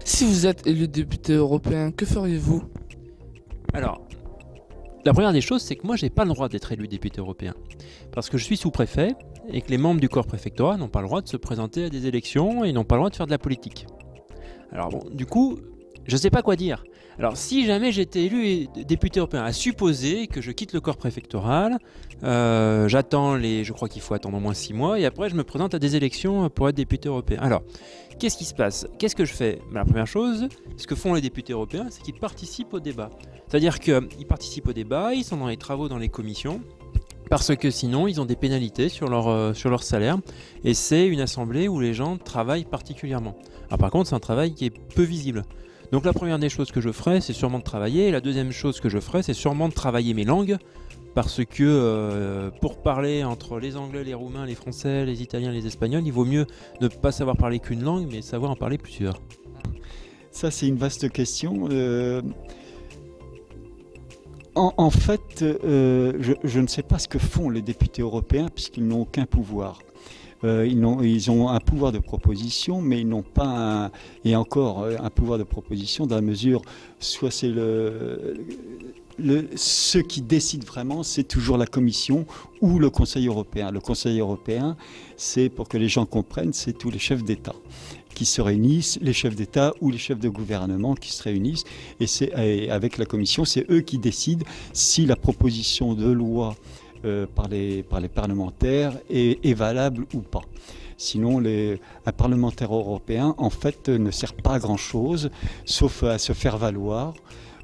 Si vous êtes élu député européen, que feriez-vous? Alors, la première des choses, c'est que moi, j'ai pas le droit d'être élu député européen. Parce que je suis sous-préfet et que les membres du corps préfectoral n'ont pas le droit de se présenter à des élections et n'ont pas le droit de faire de la politique. Alors bon, du coup, je sais pas quoi dire. Alors, si jamais j'étais élu député européen, à supposer que je quitte le corps préfectoral, j'attends je crois qu'il faut attendre au moins 6 mois, et après je me présente à des élections pour être député européen. Alors, qu'est-ce qui se passe? Qu'est-ce que je fais? La première chose, ce que font les députés européens, c'est qu'ils participent au débat. C'est-à-dire qu'ils participent au débat, ils sont dans les travaux dans les commissions, parce que sinon ils ont des pénalités sur leur salaire, et c'est une assemblée où les gens travaillent particulièrement. Alors par contre, c'est un travail qui est peu visible. Donc la première des choses que je ferai, c'est sûrement de travailler, et la deuxième chose que je ferai, c'est sûrement de travailler mes langues, parce que pour parler entre les Anglais, les Roumains, les Français, les Italiens, les Espagnols, il vaut mieux ne pas savoir parler qu'une langue, mais savoir en parler plusieurs. Ça, c'est une vaste question. En fait, je ne sais pas ce que font les députés européens, puisqu'ils n'ont aucun pouvoir. Ils ont un pouvoir de proposition, mais ils n'ont pas un pouvoir de proposition dans la mesure, soit c'est ceux qui décident vraiment, c'est toujours la Commission ou le Conseil européen. Le Conseil européen, c'est, pour que les gens comprennent, c'est tous les chefs d'État qui se réunissent, les chefs d'État ou les chefs de gouvernement qui se réunissent, et avec la Commission, c'est eux qui décident si la proposition de loi par les parlementaires est valable ou pas. Sinon, un parlementaire européen, en fait, ne sert pas à grand-chose, sauf à se faire valoir,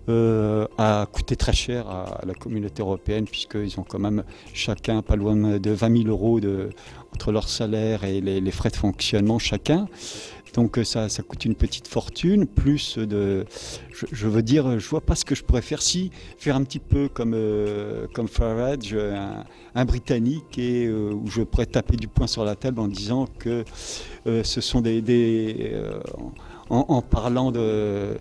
à coûter très cher à la communauté européenne, puisqu'ils ont quand même chacun pas loin de 20 000 euros entre leur salaire et les frais de fonctionnement chacun. Donc ça coûte une petite fortune, plus je veux dire, je vois pas ce que je pourrais faire. Si, faire un petit peu comme Farage, un Britannique, et où je pourrais taper du poing sur la table en disant que ce sont en parlant de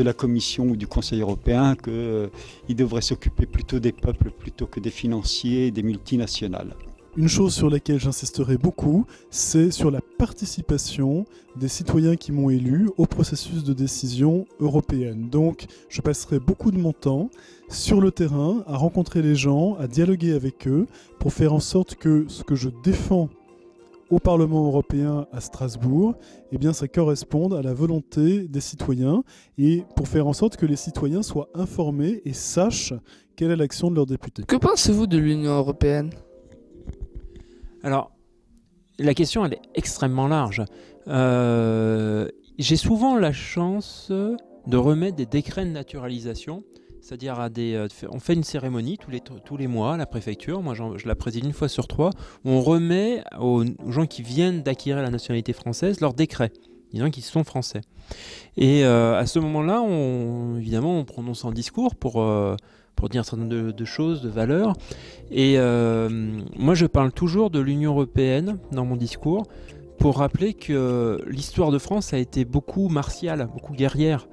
la Commission ou du Conseil européen, qu'ils devraient s'occuper plutôt des peuples plutôt que des financiers et des multinationales. Une chose sur laquelle j'insisterai beaucoup, c'est sur la participation des citoyens qui m'ont élu au processus de décision européenne. Donc, je passerai beaucoup de mon temps sur le terrain, à rencontrer les gens, à dialoguer avec eux, pour faire en sorte que ce que je défends au Parlement européen à Strasbourg, eh bien, ça corresponde à la volonté des citoyens, et pour faire en sorte que les citoyens soient informés et sachent quelle est l'action de leurs députés. Que pensez-vous de l'Union européenne? Alors, la question, elle est extrêmement large. J'ai souvent la chance de remettre des décrets de naturalisation, c'est-à-dire on fait une cérémonie tous les mois à la préfecture, moi je la préside une fois sur 3, où on remet aux gens qui viennent d'acquérir la nationalité française leurs décrets, disant qu'ils sont français. Et à ce moment-là, évidemment, on prononce un discours pour dire un certain nombre de choses, de valeurs. Et moi, je parle toujours de l'Union européenne dans mon discours pour rappeler que l'histoire de France a été beaucoup martiale, beaucoup guerrière,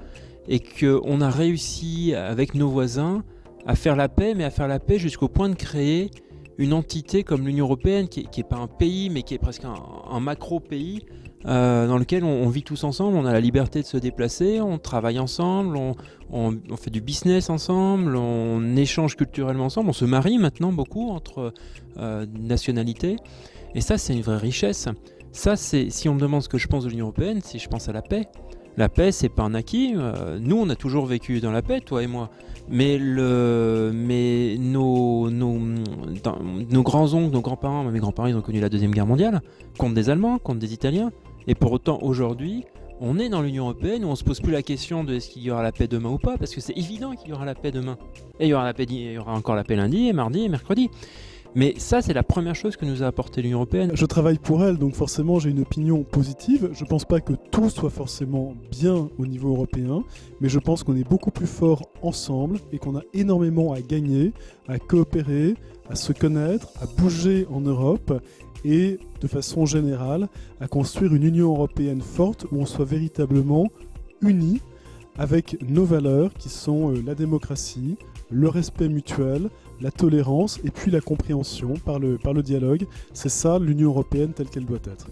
et qu'on a réussi, avec nos voisins, à faire la paix, mais à faire la paix jusqu'au point de créer une entité comme l'Union européenne, qui n'est pas un pays, mais qui est presque un macro-pays, dans lequel on vit tous ensemble, on a la liberté de se déplacer, on travaille ensemble, on fait du business ensemble, on échange culturellement ensemble, on se marie maintenant beaucoup entre nationalités. Et ça, c'est une vraie richesse. Ça, si on me demande ce que je pense de l'Union européenne, si je pense à la paix. La paix, c'est pas un acquis. Nous, on a toujours vécu dans la paix, toi et moi. Mais nos grands-oncles, nos grands-parents, mes grands-parents, ils ont connu la Deuxième Guerre mondiale, contre des Allemands, contre des Italiens. Et pour autant, aujourd'hui, on est dans l'Union européenne où on se pose plus la question de est-ce qu'il y aura la paix demain ou pas, parce que c'est évident qu'il y aura la paix demain. Et il y aura encore la paix lundi, et mardi, et mercredi. Mais ça, c'est la première chose que nous a apporté l'Union européenne. Je travaille pour elle, donc forcément j'ai une opinion positive. Je ne pense pas que tout soit forcément bien au niveau européen, mais je pense qu'on est beaucoup plus fort ensemble et qu'on a énormément à gagner, à coopérer, à se connaître, à bouger en Europe et de façon générale à construire une Union européenne forte où on soit véritablement unis avec nos valeurs qui sont la démocratie, le respect mutuel, la tolérance et puis la compréhension par le dialogue. C'est ça l'Union européenne telle qu'elle doit être.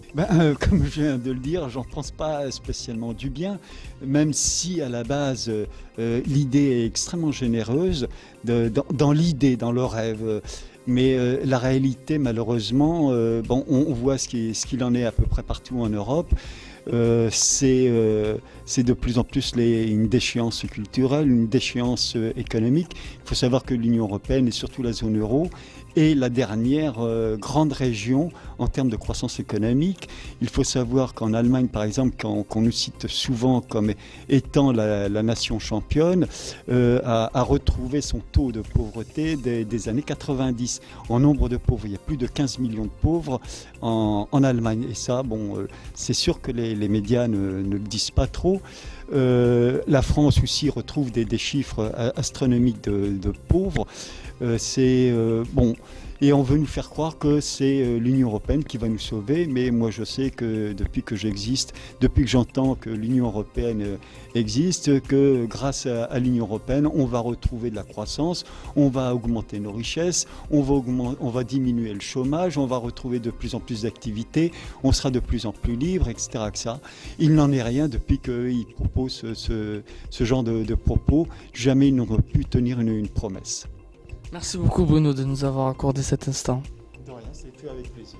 Comme je viens de le dire, j'en pense pas spécialement du bien, même si à la base l'idée est extrêmement généreuse dans l'idée, dans le rêve. Mais la réalité, malheureusement, on voit ce qu'il en est à peu près partout en Europe. C'est de plus en plus une déchéance culturelle, une déchéance économique. Il faut savoir que l'Union européenne et surtout la zone euro est la dernière grande région en termes de croissance économique. Il faut savoir qu'en Allemagne, par exemple, qu'on nous cite souvent comme étant la nation championne, a retrouvé son taux de pauvreté des années 90. En nombre de pauvres, il y a plus de 15 millions de pauvres en Allemagne. Et ça, c'est sûr que les médias ne le disent pas trop. La France aussi retrouve des chiffres astronomiques de pauvres. Et on veut nous faire croire que c'est l'Union européenne qui va nous sauver, mais moi je sais que depuis que j'existe, depuis que j'entends que l'Union européenne existe, que grâce à l'Union européenne, on va retrouver de la croissance, on va augmenter nos richesses, on va diminuer le chômage, on va retrouver de plus en plus d'activités, on sera de plus en plus libre, etc. Il n'en est rien depuis qu'ils proposent ce genre de propos. Jamais ils n'auront pu tenir une promesse. Merci beaucoup Bruno de nous avoir accordé cet instant. De rien, c'est tout avec plaisir.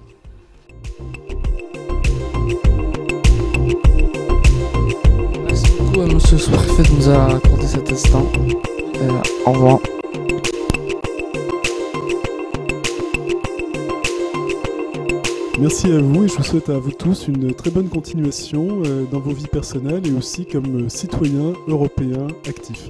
Merci beaucoup à monsieur le sous-préfet de nous avoir accordé cet instant. Au revoir. Merci à vous et je vous souhaite à vous tous une très bonne continuation dans vos vies personnelles et aussi comme citoyens européens actifs.